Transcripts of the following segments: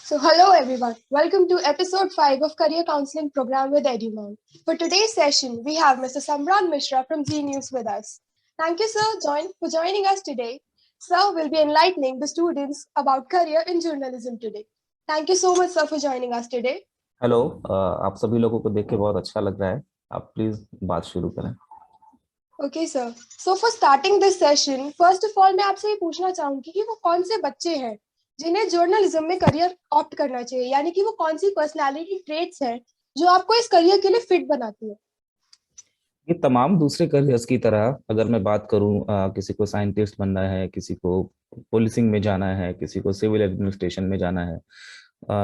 Hello everyone. Welcome to episode 5 of Career Counseling Program with EduMon. For today's session, we have Mr. Samran Mishra from G News with us. Thank you, sir, for joining us today. Sir will be enlightening the students about career in journalism today. Thank you so much, sir, for joining us today. Hello. आप सभी लोगों को देख के बहुत अच्छा लग रहा है। आप प्लीज बात शुरू करें। Okay, sir. So for starting this session, first of all, मैं आपसे ये पूछना चाहूंगी कि वो कौन से बच्चे हैं जिन्हें जर्नलिज्म में करियर ऑप्ट करना चाहिए, यानी कि वो कौन सी पर्सनालिटी ट्रेट्स हैं जो आपको इस करियर के लिए फिट बनाती है। ये तमाम दूसरे करियर्स की तरह अगर मैं बात करूं, किसी को साइंटिस्ट बनना है, किसी को पुलिसिंग में जाना है, किसी को सिविल एडमिनिस्ट्रेशन में जाना है।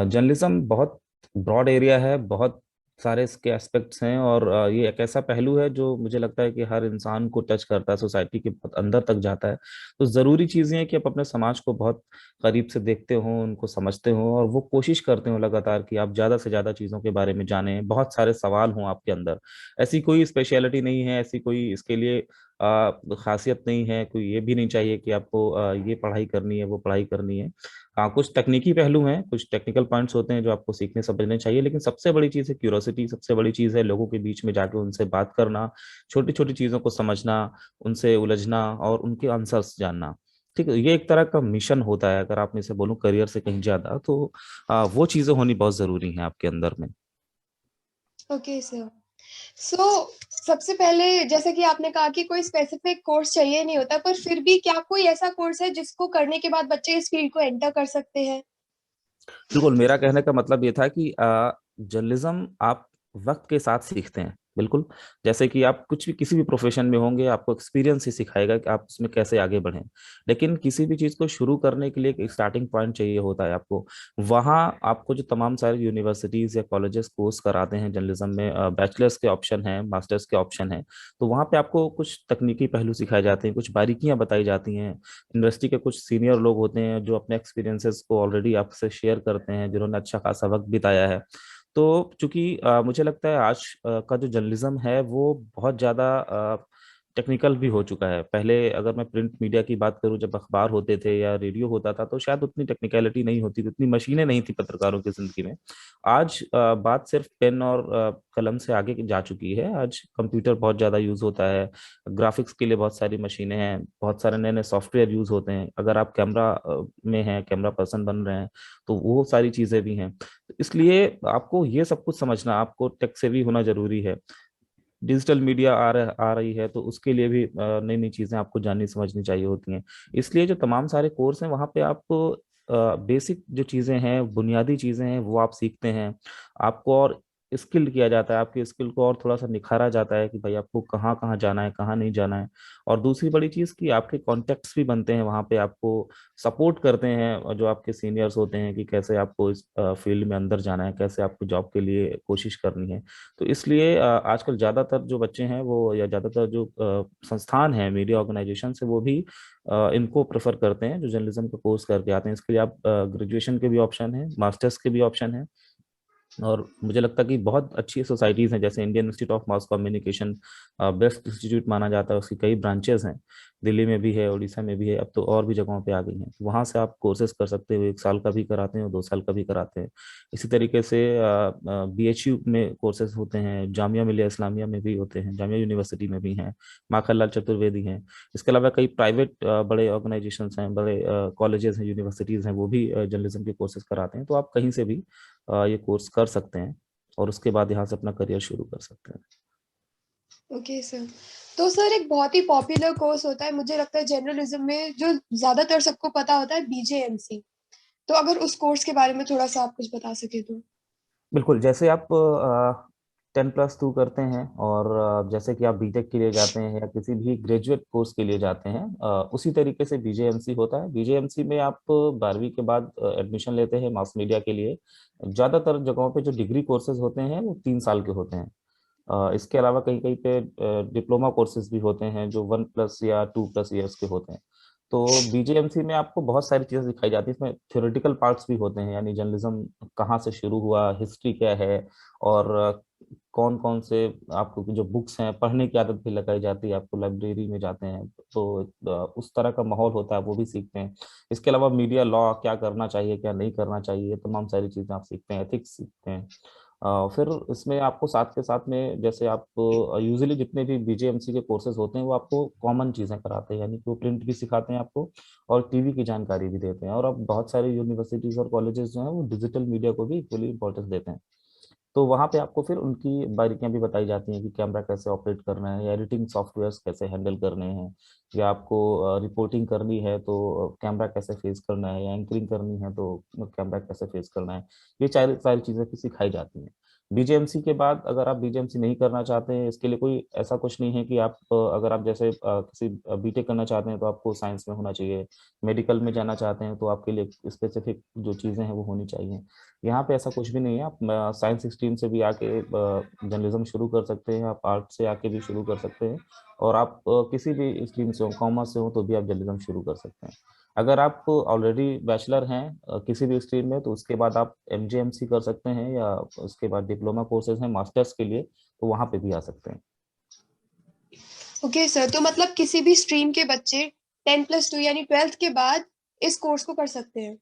जर्नलिज्म बहुत ब्रॉड एरिया है, बहुत सारे इसके एस्पेक्ट्स हैं और ये एक ऐसा पहलू है जो मुझे लगता है कि हर इंसान को टच करता है, सोसाइटी के बहुत अंदर तक जाता है। तो ज़रूरी चीज़ें हैं कि आप अपने समाज को बहुत करीब से देखते हो, उनको समझते हो और वो कोशिश करते हो लगातार कि आप ज़्यादा से ज़्यादा चीज़ों के बारे में जानें, बहुत सारे सवाल हों आपके अंदर। ऐसी कोई स्पेशलिटी नहीं है, ऐसी कोई इसके लिए खासियत नहीं है, कोई ये भी नहीं चाहिए कि आपको ये पढ़ाई करनी है, वो पढ़ाई करनी है। हाँ, कुछ तकनीकी पहलू हैं, कुछ टेक्निकल पॉइंट्स होते हैं जो आपको सीखने समझने चाहिए, लेकिन सबसे बड़ी चीज़ है क्यूरोसिटी। सबसे बड़ी चीज़ है लोगों के बीच में जाके उनसे बात करना, छोटी छोटी चीज़ों को समझना, उनसे उलझना और उनके आंसर्स जानना। ठीक है, ये एक तरह का मिशन होता है। अगर आप में से बोलूं करियर से कहीं ज्यादा, तो वो चीज़ें होनी बहुत ज़रूरी हैं आपके अंदर में। Okay sir. सो सबसे पहले जैसे कि आपने कहा कि कोई स्पेसिफिक कोर्स चाहिए नहीं होता, पर फिर भी क्या कोई ऐसा कोर्स है जिसको करने के बाद बच्चे इस फील्ड को एंटर कर सकते हैं। बिल्कुल, मेरा कहने का मतलब ये था कि जर्नलिज्म आप वक्त के साथ सीखते हैं। बिल्कुल, जैसे कि आप कुछ भी किसी भी प्रोफेशन में होंगे, आपको एक्सपीरियंस ही सिखाएगा कि आप उसमें कैसे आगे बढ़ें। लेकिन किसी भी चीज़ को शुरू करने के लिए एक स्टार्टिंग पॉइंट चाहिए होता है आपको। वहाँ आपको जो तमाम सारे यूनिवर्सिटीज़ या कॉलेजेस कोर्स कराते हैं जर्नलिज्म में, बैचलर्स के ऑप्शन हैं, मास्टर्स के ऑप्शन हैं। तो वहाँ पे आपको कुछ तकनीकी पहलू सिखाए जाते हैं, कुछ बारीकियां बताई जाती हैं। यूनिवर्सिटी के कुछ सीनियर लोग होते हैं जो अपने एक्सपीरियंसेस को ऑलरेडी आपसे शेयर करते हैं, जिन्होंने अच्छा खासा वक्त बिताया है। तो चूंकि मुझे लगता है आज का जो जर्नलिज्म है वो बहुत ज़्यादा टेक्निकल भी हो चुका है। पहले अगर मैं प्रिंट मीडिया की बात करूं, जब अखबार होते थे या रेडियो होता था, तो शायद उतनी टेक्निकलिटी नहीं होती थी, उतनी मशीनें नहीं थी पत्रकारों की जिंदगी में। आज बात सिर्फ पेन और कलम से आगे जा चुकी है। आज कंप्यूटर बहुत ज़्यादा यूज़ होता है, ग्राफिक्स के लिए बहुत सारी मशीनें हैं, बहुत सारे नए नए सॉफ्टवेयर यूज़ होते हैं। अगर आप कैमरा में हैं, कैमरा पर्सन बन रहे हैं, तो वो सारी चीज़ें भी हैं। तो इसलिए आपको ये सब कुछ समझना, आपको टेक सेवी होना जरूरी है। डिजिटल मीडिया आ रही है, तो उसके लिए भी नई नई चीज़ें आपको जाननी समझनी चाहिए होती हैं। इसलिए जो तमाम सारे कोर्स हैं वहाँ पे आपको बेसिक जो चीज़ें हैं, बुनियादी चीज़ें हैं, वो आप सीखते हैं। आपको और स्किल किया जाता है, आपकी स्किल को और थोड़ा सा निखारा जाता है कि भाई आपको कहाँ कहाँ जाना है, कहाँ नहीं जाना है। और दूसरी बड़ी चीज़ कि आपके कॉन्टेक्ट्स भी बनते हैं वहाँ पे, आपको सपोर्ट करते हैं और जो आपके सीनियर्स होते हैं कि कैसे आपको इस फील्ड में अंदर जाना है, कैसे आपको जॉब के लिए कोशिश करनी है। तो इसलिए आजकल ज़्यादातर जो बच्चे हैं वो, या ज़्यादातर जो संस्थान हैं, मीडिया ऑर्गेनाइजेशन से, वो भी इनको प्रेफर करते हैं जो जर्नलिज्म का कोर्स करके आते हैं। इसके लिए आप ग्रेजुएशन के भी ऑप्शन है, मास्टर्स के भी ऑप्शन है। और मुझे लगता है कि बहुत अच्छी सोसाइटीज़ हैं, जैसे Indian institute of mass communication best institute माना जाता है। उसकी कई ब्रांचेस हैं, दिल्ली में भी है, उड़ीसा में भी है, अब तो और भी जगहों पे आ गई हैं। तो वहाँ से आप कोर्सेज कर सकते हो, 1 साल का भी कराते हैं और 2 साल का भी कराते हैं। इसी तरीके से BHU में कोर्सेज होते हैं, जामिया मिलिया इस्लामिया में भी होते हैं, जामिया यूनिवर्सिटी में भी हैं, माखनलाल चतुर्वेदी हैं। इसके अलावा कई प्राइवेट बड़े ऑर्गेनाइजेशंस हैं, बड़े कॉलेजेस हैं, यूनिवर्सिटीज़ हैं, वो भी जर्नलिज्म के कोर्सेज कराते हैं। तो आप कहीं से भी ये कोर्स कर सकते हैं और उसके बाद यहाँ से अपना करियर शुरू कर सकते हैं। Okay sir. तो सर एक बहुत ही पॉपुलर कोर्स होता है, मुझे लगता है जर्नलिज्म में, जो ज्यादातर सबको पता होता है, BJMC। तो अगर उस कोर्स के बारे में थोड़ा सा आप कुछ बता सके तो। बिल्कुल, जैसे आप 10+2 करते हैं और जैसे कि आप बीटेक के लिए जाते हैं या किसी भी ग्रेजुएट कोर्स के लिए जाते हैं, उसी तरीके से BJMC होता है। BJMC में आप 12वीं के बाद एडमिशन लेते हैं मास मीडिया के लिए। ज़्यादातर जगहों पे जो डिग्री कोर्सेज होते हैं वो 3 साल के होते हैं। इसके अलावा कहीं कहीं पे डिप्लोमा कोर्सेज भी होते हैं जो 1+ या 2+ ईयर्स के होते हैं। तो BJMC में आपको बहुत सारी चीज़ें सिखाई जाती हैं। इसमें थ्योरेटिकल पार्ट्स भी होते हैं, यानी जर्नलिज्म कहाँ से शुरू हुआ, हिस्ट्री क्या है, और कौन कौन से आपको जो बुक्स हैं, पढ़ने की आदत भी लगाई जाती है, आपको लाइब्रेरी में जाते हैं तो उस तरह का माहौल होता है, वो भी सीखते हैं। इसके अलावा मीडिया लॉ, क्या करना चाहिए क्या नहीं करना चाहिए, तमाम सारी चीज़ें आप सीखते हैं, एथिक्स सीखते हैं। फिर इसमें आपको साथ के साथ में, जैसे आप यूजुअली जितने भी बीजेएमसी के कोर्सेज होते हैं वो आपको कॉमन चीज़ें कराते हैं, यानी कि वो प्रिंट भी सिखाते हैं आपको और टीवी की जानकारी भी देते हैं। और अब बहुत सारे यूनिवर्सिटीज़ और कॉलेजेस जो हैं वो डिजिटल मीडिया को भी इक्वली इंपॉर्टेंस देते हैं। तो वहाँ पे आपको फिर उनकी बारीकियां भी बताई जाती हैं कि कैमरा कैसे ऑपरेट करना है, या एडिटिंग सॉफ्टवेयर्स कैसे हैंडल करने हैं, या आपको रिपोर्टिंग करनी है तो कैमरा कैसे फेस करना है, या एंकरिंग करनी है तो कैमरा कैसे फेस करना है। ये सारी सारी चीज़ें भी सिखाई जाती हैं। बीजेएमसी के बाद अगर आप बीजेएमसी नहीं करना चाहते हैं, इसके लिए कोई ऐसा कुछ नहीं है कि आप अगर आप जैसे किसी बीटेक करना चाहते हैं तो आपको साइंस में होना चाहिए, मेडिकल में जाना चाहते हैं तो आपके लिए स्पेसिफिक जो चीज़ें हैं वो होनी चाहिए। यहाँ पे ऐसा कुछ भी नहीं है। आप साइंस स्ट्रीम से भी आके जर्नलिज्म शुरू कर सकते हैं, आप आर्ट से आके भी शुरू कर सकते हैं, और आप किसी भी स्ट्रीम से हो, कॉमर्स से हो, तो भी आप जर्नलिज्म शुरू कर सकते हैं। अगर आप ऑलरेडी बैचलर हैं किसी भी स्ट्रीम में, तो उसके बाद आप एमजेएमसी कर सकते हैं, या उसके बाद डिप्लोमा कोर्सेज हैं मास्टर्स के लिए, तो वहाँ पे भी आ सकते हैं। ओके सर, तो मतलब किसी भी स्ट्रीम के बच्चे 10+2 यानी 12th के बाद इस कोर्स को कर सकते हैं,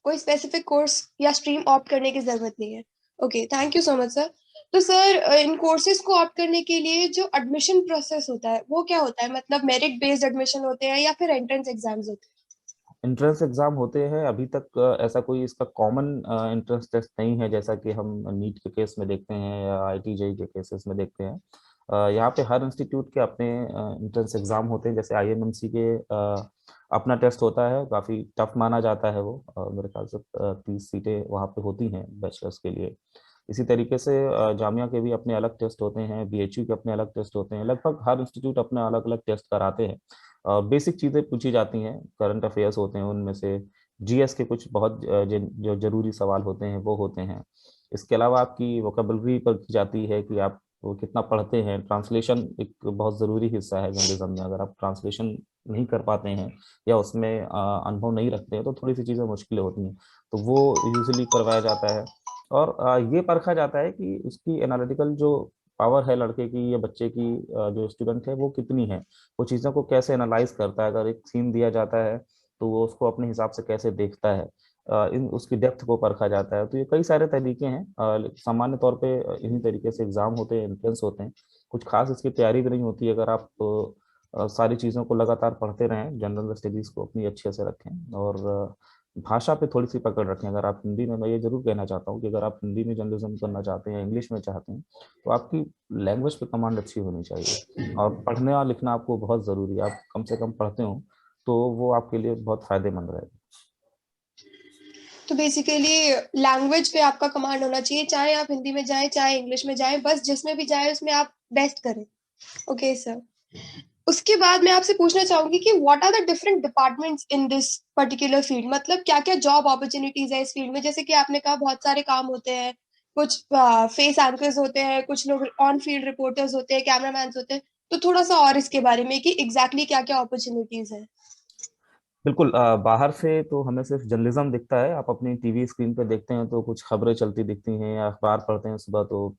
कोई स्पेसिफिक कोर्स या स्ट्रीम ऑप्ट करने की जरूरत नहीं है। Okay, thank you so much sir. तो सर, इन कोर्सेज को ऑप्ट करने के लिए जो एडमिशन प्रोसेस होता है वो क्या होता है? मतलब मेरिट बेस्ड एडमिशन होते हैं या फिर एंट्रेंस एग्जाम्स होते एंट्रेंस एग्जाम होते हैं। अभी तक ऐसा कोई इसका कॉमन एंट्रेंस टेस्ट नहीं है, जैसा कि हम नीट के केस में देखते हैं या आईटीजेई के केसेस में देखते हैं। यहाँ पे हर इंस्टीट्यूट के अपने एंट्रेंस एग्जाम होते हैं। जैसे आईएमएमसी के अपना टेस्ट होता है, काफ़ी टफ माना जाता है वो। मेरे ख्याल से 30 सीटें वहाँ पे होती हैं बैचलर्स के लिए। इसी तरीके से जामिया के भी अपने अलग टेस्ट होते हैं, बीएचयू के अपने अलग टेस्ट होते हैं। लगभग हर इंस्टीट्यूट अपना अलग अलग टेस्ट कराते हैं। बेसिक चीज़ें पूछी जाती हैं, करंट अफेयर्स होते हैं उनमें से, जीएस के कुछ बहुत जो जरूरी सवाल होते हैं वो होते हैं। इसके अलावा आपकी वोकेबलरी पर की जाती है कि आप वो कितना पढ़ते हैं। ट्रांसलेशन एक बहुत ज़रूरी हिस्सा है जर्नलिज्म में। अगर आप ट्रांसलेशन नहीं कर पाते हैं या उसमें अनुभव नहीं रखते हैं तो थोड़ी सी चीज़ें मुश्किलें होती हैं, तो वो यूजुअली करवाया जाता है। और ये परखा जाता है कि उसकी एनालिटिकल जो पावर है लड़के की या बच्चे की, जो स्टूडेंट है वो कितनी है, वो चीज़ों को कैसे एनालाइज करता है। अगर एक सीन दिया जाता है तो वो उसको अपने हिसाब से कैसे देखता है, इन उसकी डेप्थ को परखा जाता है। तो ये कई सारे तरीके हैं। सामान्य तौर पे इन्हीं तरीके से एग्जाम होते हैं, एंट्रेंस होते हैं। कुछ खास इसकी तैयारी भी नहीं होती। अगर आप सारी चीज़ों को लगातार पढ़ते रहें, जनरल स्टडीज़ को अपनी अच्छे से रखें, और भाषा पे थोड़ी सी पकड़ रखें। अगर आप हिंदी में, मैं ये जरूर कहना चाहता हूँ कि अगर आप हिंदी में जर्नलिज्म करना चाहते हैं या इंग्लिश में चाहते हैं, तो आपकी लैंग्वेज पे कमांड अच्छी होनी चाहिए। और पढ़ना लिखना आपको बहुत ज़रूरी है। आप कम से कम पढ़ते हो तो वो आपके लिए बहुत फायदेमंद रहेगा। हैं? तो बेसिकली लैंग्वेज पे आपका कमांड होना चाहिए, चाहे आप हिंदी में जाएं चाहे इंग्लिश में जाएं, बस जिसमें भी जाए उसमें आप बेस्ट करें। ओके सर, उसके बाद मैं आपसे पूछना चाहूंगी कि what are the different departments in this particular field? मतलब क्या क्या जॉब अपॉर्चुनिटीज है इस फील्ड में? जैसे कि आपने कहा बहुत सारे काम होते हैं, कुछ फेस एंकर्स होते हैं, कुछ लोग ऑन फील्ड रिपोर्टर्स होते हैं, कैमरामैन होते हैं। तो थोड़ा सा और इसके बारे में कि एग्जैक्टली क्या क्या अपॉर्चुनिटीज है। बिल्कुल। बाहर से तो हमें सिर्फ जर्नलिज्म दिखता है। आप अपनी टीवी स्क्रीन पे देखते हैं तो कुछ खबरें चलती दिखती हैं, या अखबार पढ़ते हैं सुबह तो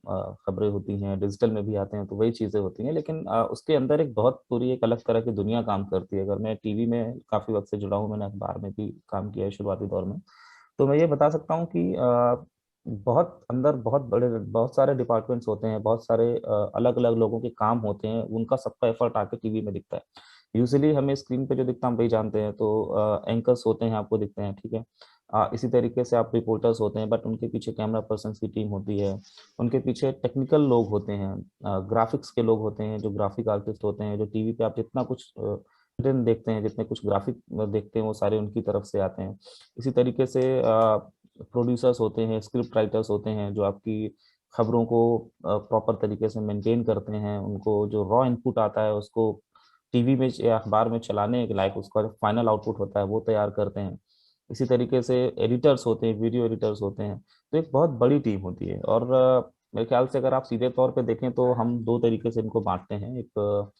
खबरें होती हैं, डिजिटल में भी आते हैं तो वही चीज़ें होती हैं। लेकिन उसके अंदर एक बहुत पूरी एक अलग तरह की दुनिया काम करती है। अगर मैं टीवी में काफ़ी वक्त से जुड़ा हूँ, मैंने अखबार में भी काम किया है शुरुआती दौर में, तो मैं ये बता सकता हूँ कि बहुत अंदर बहुत बड़े बहुत सारे डिपार्टमेंट्स होते हैं, बहुत सारे अलग अलग लोगों के काम होते हैं, उनका सबका एफर्ट आके टीवी में दिखता है। यूजुअली हमें स्क्रीन पे जो दिखता है हम वही जानते हैं। तो एंकर्स होते हैं, आपको दिखते हैं, ठीक है। इसी तरीके से आप रिपोर्टर्स होते हैं, बट उनके पीछे कैमरा पर्सन की टीम होती है। उनके पीछे टेक्निकल लोग होते हैं, ग्राफिक्स के लोग होते हैं, जो ग्राफिक आर्टिस्ट होते हैं। जो टीवी पे आप जितना कुछ written देखते हैं, जितने कुछ ग्राफिक देखते हैं, वो सारे उनकी तरफ से आते हैं। इसी तरीके से प्रोड्यूसर्स होते हैं, स्क्रिप्ट राइटर्स होते हैं, जो आपकी खबरों को प्रॉपर तरीके से मेंटेन करते हैं। उनको जो रॉ इनपुट आता है उसको टीवी में या अखबार में चलाने के लायक उसका जो फाइनल आउटपुट होता है वो तैयार करते हैं। इसी तरीके से एडिटर्स होते हैं, वीडियो एडिटर्स होते हैं। तो एक बहुत बड़ी टीम होती है। और मेरे ख्याल से अगर आप सीधे तौर पे देखें तो हम दो तरीके से इनको बांटते हैं, एक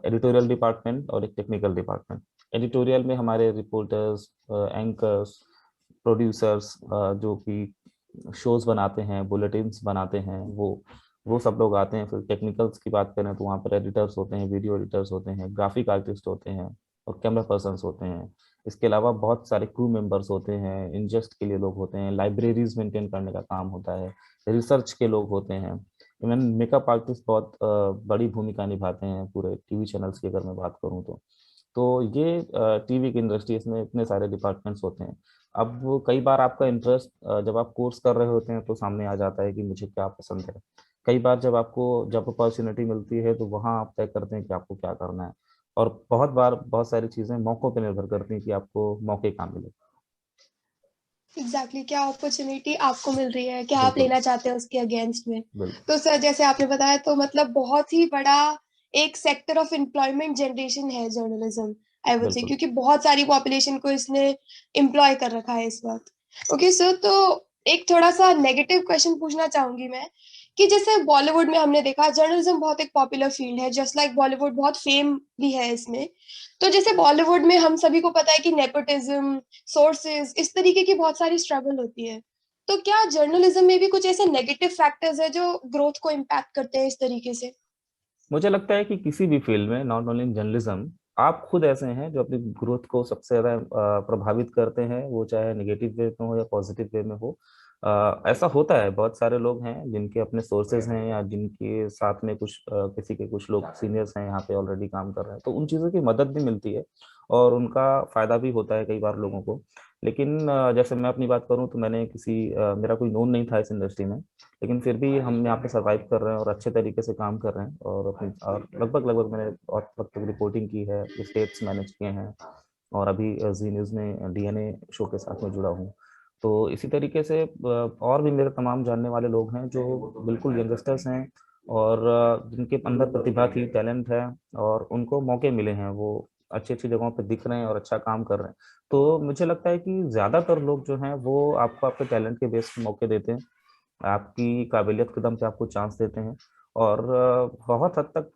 एडिटोरियल डिपार्टमेंट और एक टेक्निकल डिपार्टमेंट। एडिटोरियल में हमारे रिपोर्टर्स, एंकर्स, प्रोड्यूसर्स, जो कि शोज बनाते हैं, बुलेटिन्स बनाते हैं, वो वो सब लोग आते हैं। फिर टेक्निकल्स की बात करें तो वहाँ पर एडिटर्स होते हैं, वीडियो एडिटर्स होते हैं, ग्राफिक आर्टिस्ट होते हैं और कैमरा पर्सन्स होते हैं। इसके अलावा बहुत सारे क्रू मेंबर्स होते हैं, इंजस्ट के लिए लोग होते हैं, लाइब्रेरीज मेंटेन करने का काम होता है, रिसर्च के लोग होते हैं। इवन मेकअप आर्टिस्ट बहुत बड़ी भूमिका निभाते हैं पूरे टीवी चैनल्स की, अगर मैं बात करूँ तो ये टीवी की इंडस्ट्री, इसमें इतने सारे डिपार्टमेंट्स होते हैं। अब वो कई बार आपका इंटरेस्ट जब आप कोर्स कर रहे होते हैं तो सामने आ जाता है कि मुझे क्या पसंद है। कई बार जब अपॉर्चुनिटी मिलती है तो वहाँ आप तय करते हैं कि आपको क्या करना है। और बहुत बार बहुत सारी चीजें मौकों पर निर्भर करती हैं कि आपको मौके कहाँ मिले। एग्जैक्टली क्या अपॉर्चुनिटी आपको मिल रही है, क्या आप बिल्कुल लेना चाहते हैं उसके अगेंस्ट में। बिल्कुल तो सर जैसे आपने बताया, तो मतलब बहुत ही बड़ा एक सेक्टर ऑफ एम्प्लॉयमेंट जनरेशन है जर्नलिज्म, आई वुड से, बिल्कुल। क्योंकि बहुत सारी पॉपुलेशन को इसने एम्प्लॉय कर रखा है इस वक्त। ओके सर, तो एक थोड़ा सा नेगेटिव क्वेश्चन पूछना चाहूंगी मैं, कि जैसे बॉलीवुड में हमने देखा जर्नलिज्म बहुत एक पॉपुलर फील्ड है, जस्ट लाइक बॉलीवुड बहुत फेम भी है इसमें। तो जैसे बॉलीवुड में हम सभी को पता है कि नेपोटिज्म, सोर्सेज, इस तरीके की बहुत सारी स्ट्रगल होती है। तो क्या जर्नलिज्म में भी कुछ ऐसे नेगेटिव फैक्टर्स है जो ग्रोथ को इम्पैक्ट करते हैं इस तरीके से? मुझे लगता है कि किसी भी फील्ड में, नॉट ओनली इन जर्नलिज्म, आप खुद ऐसे हैं जो अपनी ग्रोथ को सबसे ज्यादा प्रभावित करते हैं, वो चाहे नेगेटिव वे में हो या पॉजिटिव वे में हो। ऐसा होता है, बहुत सारे लोग हैं जिनके अपने सोर्सेज हैं या जिनके साथ में कुछ किसी के कुछ लोग सीनियर्स हैं यहाँ पे ऑलरेडी काम कर रहे हैं, तो उन चीज़ों की मदद भी मिलती है और उनका फायदा भी होता है कई बार लोगों को। लेकिन जैसे मैं अपनी बात करूं तो मेरा कोई नोन नहीं था इस इंडस्ट्री में, लेकिन फिर भी हम यहाँ पे सरवाइव कर रहे हैं और अच्छे तरीके से काम कर रहे हैं। और लगभग लगभग मैंने बहुत वक्त तक रिपोर्टिंग की है, स्टेट्स मैनेज किए हैं और अभी जी न्यूज़ में डीएनए शो के साथ में जुड़ा हूँ। तो इसी तरीके से और भी मेरे तमाम जानने वाले लोग हैं जो बिल्कुल यंगस्टर्स हैं और जिनके अंदर प्रतिभा थी, टैलेंट है और उनको मौके मिले हैं, वो अच्छी अच्छी जगहों पे दिख रहे हैं और अच्छा काम कर रहे हैं। तो मुझे लगता है कि ज्यादातर लोग जो हैं वो आपको आपके टैलेंट के बेस पे मौके देते हैं, आपकी काबिलियत के दम पे आपको चांस देते हैं। और बहुत हद तक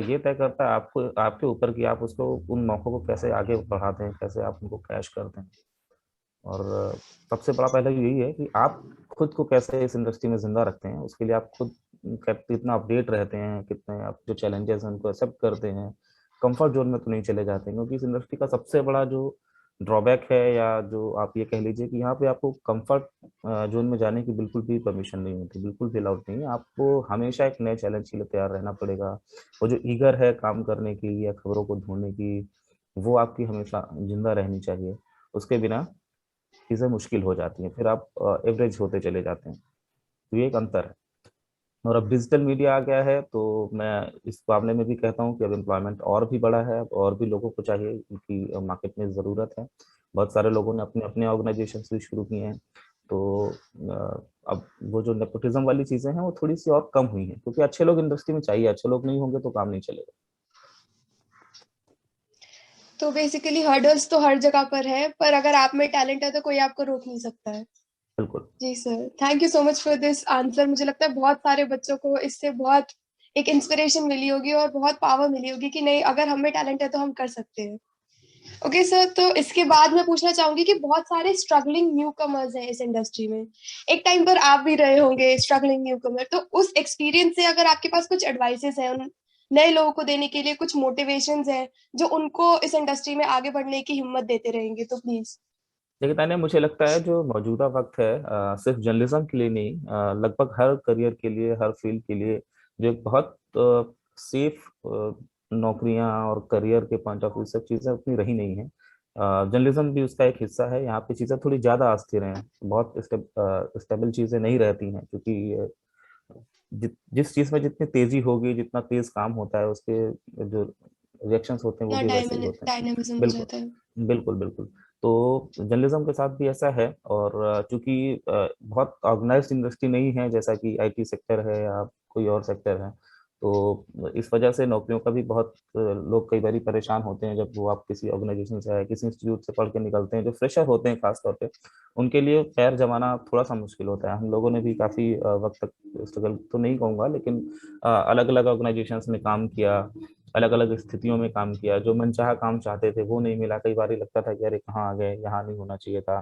ये तय करता है आपको, आपके ऊपर कि आप उसको, उन मौक़ों को कैसे आगे बढ़ाते हैं, कैसे आप उनको कैश करते हैं। और सबसे बड़ा पहले यही है कि आप खुद को कैसे इस इंडस्ट्री में जिंदा रखते हैं, उसके लिए आप खुद कितना अपडेट रहते हैं, कितने आप जो चैलेंजेस हैं उनको एक्सेप्ट करते हैं। कंफर्ट जोन में तो नहीं चले जाते हैं, क्योंकि इस इंडस्ट्री का सबसे बड़ा जो ड्रॉबैक है, या जो आप ये कह लीजिए कि यहाँ पे आपको कंफर्ट जोन में जाने की बिल्कुल भी परमिशन नहीं होती, बिल्कुल भी अलाउड नहीं है। आपको हमेशा एक नए चैलेंज के लिए तैयार रहना पड़ेगा। वो जो ईगर है काम करने की या खबरों को ढूंढने की, वो आपकी हमेशा जिंदा रहनी चाहिए। उसके बिना चीज़ें मुश्किल हो जाती हैं, फिर आप एवरेज होते चले जाते हैं। तो ये एक अंतर है। और अब डिजिटल मीडिया आ गया है, तो मैं इस मामले में भी कहता हूँ कि अब एम्प्लॉयमेंट और भी बढ़ा है, अब और भी लोगों को चाहिए, क्योंकि मार्केट में ज़रूरत है। बहुत सारे लोगों ने अपने अपने ऑर्गेनाइजेशन भी शुरू किए हैं। तो अब वो जो नेपोटिज्म वाली चीज़ें हैं वो थोड़ी सी और कम हुई हैं, क्योंकि अच्छे लोग इंडस्ट्री में चाहिए, अच्छे लोग नहीं होंगे तो काम नहीं चलेगा। तो बेसिकली हर्डल्स तो हर जगह पर है, पर अगर आप में टैलेंट है तो कोई आपको रोक नहीं सकता है। बिल्कुल। जी sir, thank you so much for this answer. मुझे लगता है बहुत सारे बच्चों को इससे बहुत एक इंस्पिरेशन मिली होगी और बहुत पावर मिली होगी कि नहीं, अगर हम में टैलेंट है तो हम कर सकते हैं। ओके सर, तो इसके बाद मैं पूछना चाहूंगी कि बहुत सारे स्ट्रगलिंग न्यू कमर्स हैं इस इंडस्ट्री में। एक टाइम पर आप भी रहे होंगे स्ट्रगलिंग न्यू कमर, तो उस एक्सपीरियंस से अगर आपके पास कुछ एडवाइसेस हैं उन नए लोगों को देने के लिए, कुछ मोटिवेशंस हैं जो उनको इस इंडस्ट्री में आगे बढ़ने की हिम्मत देते रहेंगे, तो प्लीज। देखिए तान्या, मुझे लगता है जो मौजूदा वक्त है, सिर्फ जर्नलिज्म के लिए नहीं, लगभग हर करियर के लिए, हर फील्ड के लिए, जो एक बहुत सेफ नौकरियां और करियर के पॉइंट ऑफ व्यू सब चीज़ें उतनी रही नहीं है। जर्नलिज्म भी उसका एक हिस्सा है। यहाँ पे चीज़ें थोड़ी ज़्यादा अस्थिर हैं, बहुत स्टेबल चीज़ें नहीं रहती हैं, क्योंकि जिस चीज़ में जितनी तेजी होगी, जितना तेज काम होता है, उसके जो रिएक्शंस होते हैं वो ना भी वैसे ही होते हैं। डायनामिज्म हो बिल्कुल जाता है। बिल्कुल बिल्कुल। तो जर्नलिज्म के साथ भी ऐसा है। और चूंकि बहुत ऑर्गेनाइज्ड इंडस्ट्री नहीं है जैसा कि आईटी सेक्टर है या कोई और सेक्टर है, तो इस वजह से नौकरियों का भी बहुत लोग कई बार परेशान होते हैं जब वो आप किसी ऑर्गेनाइजेशन से या किसी इंस्टीट्यूट से पढ़ के निकलते हैं। जो फ्रेशर होते हैं खास तौर पे, उनके लिए पैर जमाना थोड़ा सा मुश्किल होता है। हम लोगों ने भी काफ़ी वक्त तक स्ट्रगल तो नहीं कहूँगा, लेकिन अलग अलग ऑर्गेनाइजेशंस में काम किया, अलग अलग स्थितियों में काम किया। जो मनचाहा काम चाहते थे वो नहीं मिला, कई बार लगता था कि अरे कहाँ आ गए, यहाँ नहीं होना चाहिए था,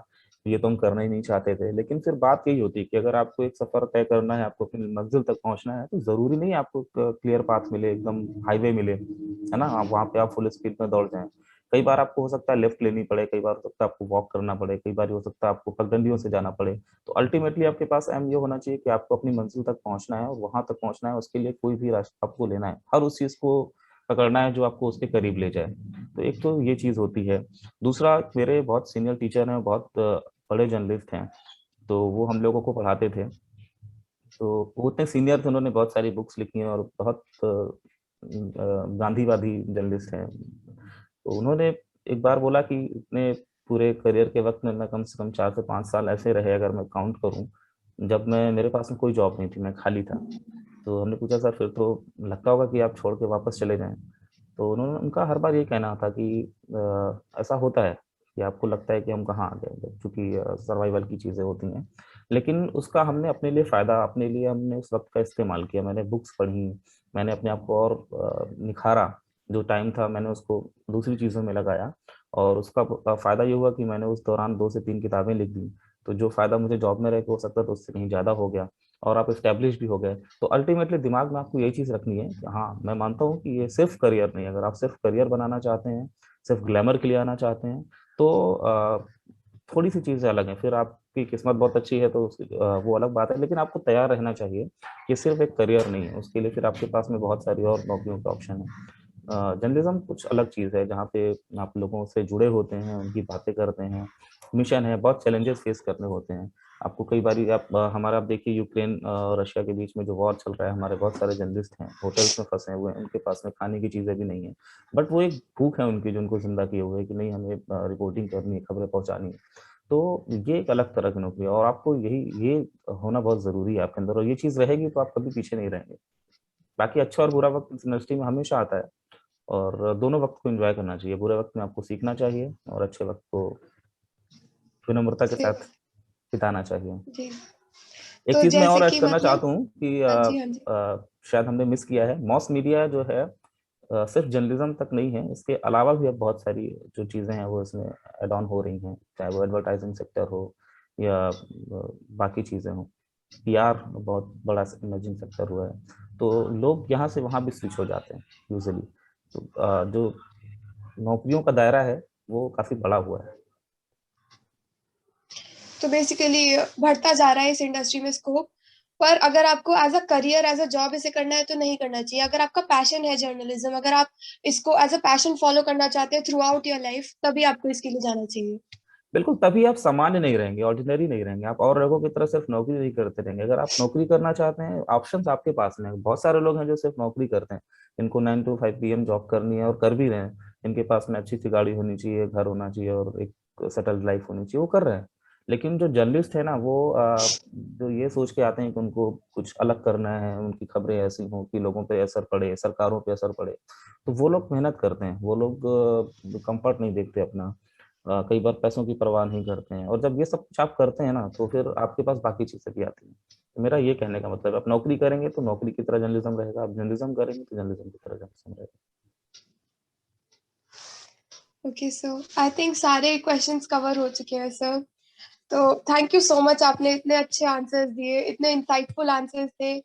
ये तो हम करना ही नहीं चाहते थे। लेकिन फिर बात यही होती है कि अगर आपको एक सफर तय करना है, आपको अपनी मंजिल तक पहुंचना है, तो जरूरी नहीं आपको क्लियर पाथ मिले, एकदम हाईवे मिले, है ना, आप वहाँ पे आप फुल स्पीड में दौड़ जाएं। कई बार आपको हो सकता है लेफ्ट लेनी पड़े, कई बार हो सकता है आपको वॉक करना पड़े, कई बार हो सकता है आपको पगडंडियों से जाना पड़े। तो अल्टीमेटली आपके पास एम ये होना चाहिए कि आपको अपनी मंजिल तक पहुंचना है, और वहां तक पहुंचना है उसके लिए कोई भी रास्ता आपको लेना है, हर उस चीज को पकड़ना है जो आपको उसके करीब ले जाए। तो एक तो ये चीज होती है। दूसरा, मेरे बहुत सीनियर टीचर हैं, बहुत बड़े जर्नलिस्ट हैं, तो वो हम लोगों को पढ़ाते थे। तो वो उतने सीनियर थे, उन्होंने बहुत सारी बुक्स लिखी हैं, और बहुत गांधीवादी जर्नलिस्ट हैं। तो उन्होंने एक बार बोला कि इतने पूरे करियर के वक्त में मैं कम से कम 4 से 5 साल ऐसे रहे, अगर मैं काउंट करूं, जब मैं मेरे पास में कोई जॉब नहीं थी, मैं खाली था। तो हमने पूछा, सर फिर तो लगता होगा कि आप छोड़ के वापस चले जाएं। तो उन्होंने, उनका हर बार ये कहना था कि ऐसा होता है कि आपको लगता है कि हम कहाँ आ गए, क्योंकि सर्वाइवल की चीज़ें होती हैं। लेकिन उसका हमने अपने लिए फ़ायदा, अपने लिए हमने उस वक्त का इस्तेमाल किया। मैंने बुक्स पढ़ी, मैंने अपने आप को और निखारा। जो टाइम था मैंने उसको दूसरी चीज़ों में लगाया, और उसका फ़ायदा ये हुआ कि मैंने उस दौरान 2 से 3 किताबें लिख दी। तो जो फ़ायदा मुझे जॉब में रह के हो सकता था, उससे कहीं ज़्यादा हो गया, और आप इस्टेब्लिश भी हो गए। तो अल्टीमेटली दिमाग में आपको यही चीज़ रखनी है कि हाँ, मैं मानता हूँ कि ये सिर्फ करियर नहीं है। अगर आप सिर्फ करियर बनाना चाहते हैं, सिर्फ ग्लैमर के लिए आना चाहते हैं, तो थोड़ी सी चीज़ें अलग हैं। फिर आपकी किस्मत बहुत अच्छी है तो वो अलग बात है, लेकिन आपको तैयार रहना चाहिए कि सिर्फ एक करियर नहीं है, उसके लिए फिर आपके पास में बहुत सारी और नौकरियों का ऑप्शन है। जर्नलिज्म कुछ अलग चीज़ है, जहाँ पे आप लोगों से जुड़े होते हैं, उनकी बातें करते हैं, मिशन है, बहुत चैलेंजेस फेस करने होते हैं आपको। कई बार आप हमारा आप देखिए, यूक्रेन और रशिया के बीच में जो वॉर चल रहा है, हमारे बहुत सारे जर्नलिस्ट हैं होटल्स में फंसे हुए हैं, उनके पास में खाने की चीज़ें भी नहीं है, बट वो एक भूख है उनकी जो उनको जिंदा किए हुए है कि नहीं, हमें रिपोर्टिंग करनी है, खबरें पहुंचानी है। तो ये एक अलग तरह की नौकरी है, और आपको यही ये होना बहुत जरूरी है आपके अंदर, और ये चीज़ रहेगी तो आप कभी पीछे नहीं रहेंगे। बाकी अच्छा और बुरा वक्त इस इंडस्ट्री में हमेशा आता है, और दोनों वक्त को एंजॉय करना चाहिए। बुरे वक्त में आपको सीखना चाहिए, और अच्छे वक्त को विनम्रता के जी। साथ बिताना चाहिए। जी। एक तो चीज मैं जैसे और ऐड कि करना मतलब, चाहता हूँ कि हाँ जी, हाँ जी। शायद हमने मिस किया है, मॉस मीडिया जो है सिर्फ जर्नलिज्म तक नहीं है, इसके अलावा भी अब बहुत सारी जो चीजें हैं वो इसमें एड ऑन हो रही हैं, चाहे वो एडवर्टाइजिंग सेक्टर हो या बाकी चीजें हो। पीआर बहुत बड़ा इमर्जिंग सेक्टर हुआ है, तो लोग यहाँ से वहाँ भी स्विच हो जाते हैं यूजुअली। तो जो नौकरियों का दायरा है वो काफी बड़ा हुआ है। तो बेसिकली बढ़ता जा रहा है इस इंडस्ट्री में स्कोप। पर अगर आपको as a career, as a job इसे करना है तो नहीं करना चाहिए। अगर आपका पैशन है जर्नलिज्म, अगर आप इसको एज अ पैशन फॉलो करना चाहते हैं थ्रू आउट योर लाइफ, तभी आपको इसके लिए जाना चाहिए। बिल्कुल, तभी आप सामान्य नहीं रहेंगे, ऑर्डिनरी नहीं रहेंगे, आप और लोगों की तरह सिर्फ नौकरी नहीं करते रहेंगे। अगर आप नौकरी करना चाहते हैं, ऑप्शंस आपके पास में हैं। बहुत सारे लोग हैं जो सिर्फ नौकरी करते हैं, इनको 9 to 5 PM जॉब करनी है और कर भी रहे हैं। इनके पास में अच्छी सी गाड़ी होनी चाहिए, घर होना चाहिए, और एक सेटल्ड लाइफ होनी चाहिए, वो कर रहे हैं। लेकिन जो जर्नलिस्ट है ना, वो जो ये सोच के आते हैं कि उनको कुछ अलग करना है, उनकी खबरें ऐसी हों कि लोगों पे असर पड़े, सरकारों पे असर पड़े, तो वो लोग मेहनत करते हैं, वो लोग कंफर्ट नहीं देखते अपना, कई बार पैसों की परवाह नहीं करते हैं। और जब ये सब कुछ आप करते हैं ना, तो फिर आपके पास बाकी चीजें भी आती हैं। तो मेरा ये कहने का मतलब है, आप नौकरी करेंगे तो नौकरी की तरह जर्नलिज्म रहेगा, आप जर्नलिज्म करेंगे तो जर्नलिज्म की तरह जर्नलिज्म रहेगा। ओके, सो आई थिंक सारे क्वेश्चंस कवर हो चुके हैं सर। तो थैंक यू सो मच, आपने इतने अच्छे आंसर्स दिए, इतने इंसाइटफुल आंसर्स थे।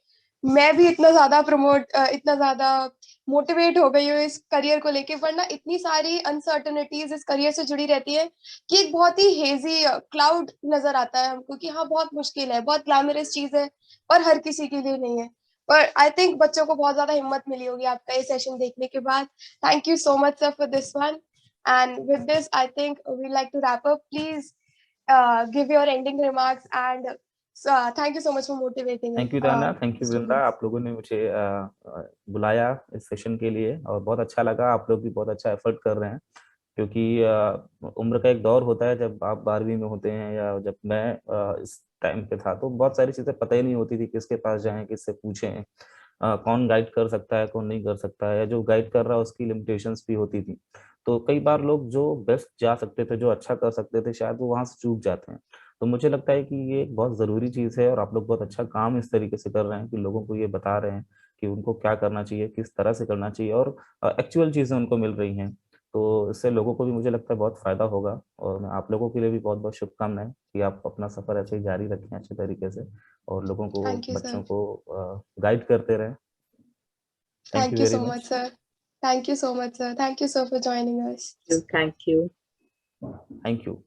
मैं भी इतना ज्यादा मोटिवेट हो गई हूँ इस करियर को लेके, वरना इतनी सारी अनसर्टनिटीज इस करियर से जुड़ी रहती है कि एक बहुत ही हेजी क्लाउड नजर आता है हमको कि हाँ बहुत मुश्किल है, बहुत ग्लैमरस चीज है और हर किसी के लिए नहीं है। पर आई थिंक बच्चों को बहुत ज्यादा हिम्मत मिली होगी आपका ये सेशन देखने के बाद। Thank you so much sir for this one. And with this I think we like to wrap up. Please give your ending remarks, and thank you so much for motivating thank you ताना, thank you Vrinda, students. आप लोगों ने मुझे बुलाया इस session के लिए, और बहुत अच्छा लगा। आप लोग भी बहुत अच्छा एफर्ट कर रहे हैं, क्योंकि उम्र का एक दौर होता है जब आप 12वीं में होते हैं, या जब मैं इस टाइम पे था, तो बहुत सारी चीजें पता ही नहीं होती थी, किसके पास जाएं, किससे पूछें, कौन गाइड कर सकता है, कौन नहीं कर सकता है, या जो गाइड कर रहा है उसकी लिमिटेशंस भी होती थी। तो कई बार लोग जो बेस्ट जा सकते थे, जो अच्छा कर सकते थे, शायद वो वहां से चूक जाते हैं। तो मुझे लगता है कि ये एक बहुत ज़रूरी चीज़ है, और आप लोग बहुत अच्छा काम इस तरीके से कर रहे हैं कि लोगों को ये बता रहे हैं कि उनको क्या करना चाहिए, किस तरह से करना चाहिए, और एक्चुअल चीज़ें उनको मिल रही हैं। तो इससे लोगों को भी मुझे लगता है बहुत फायदा होगा, और मैं आप लोगों के लिए भी बहुत बहुत शुभकामनाएं कि आप अपना सफर ऐसे ही जारी रखें अच्छे तरीके से, और लोगों को, Thank you, sir. बच्चों को गाइड करते रहें। Thank Thank you you very so much, much. sir. Thank you so much, sir. Thank you, sir, for joining us. Thank you. Thank you.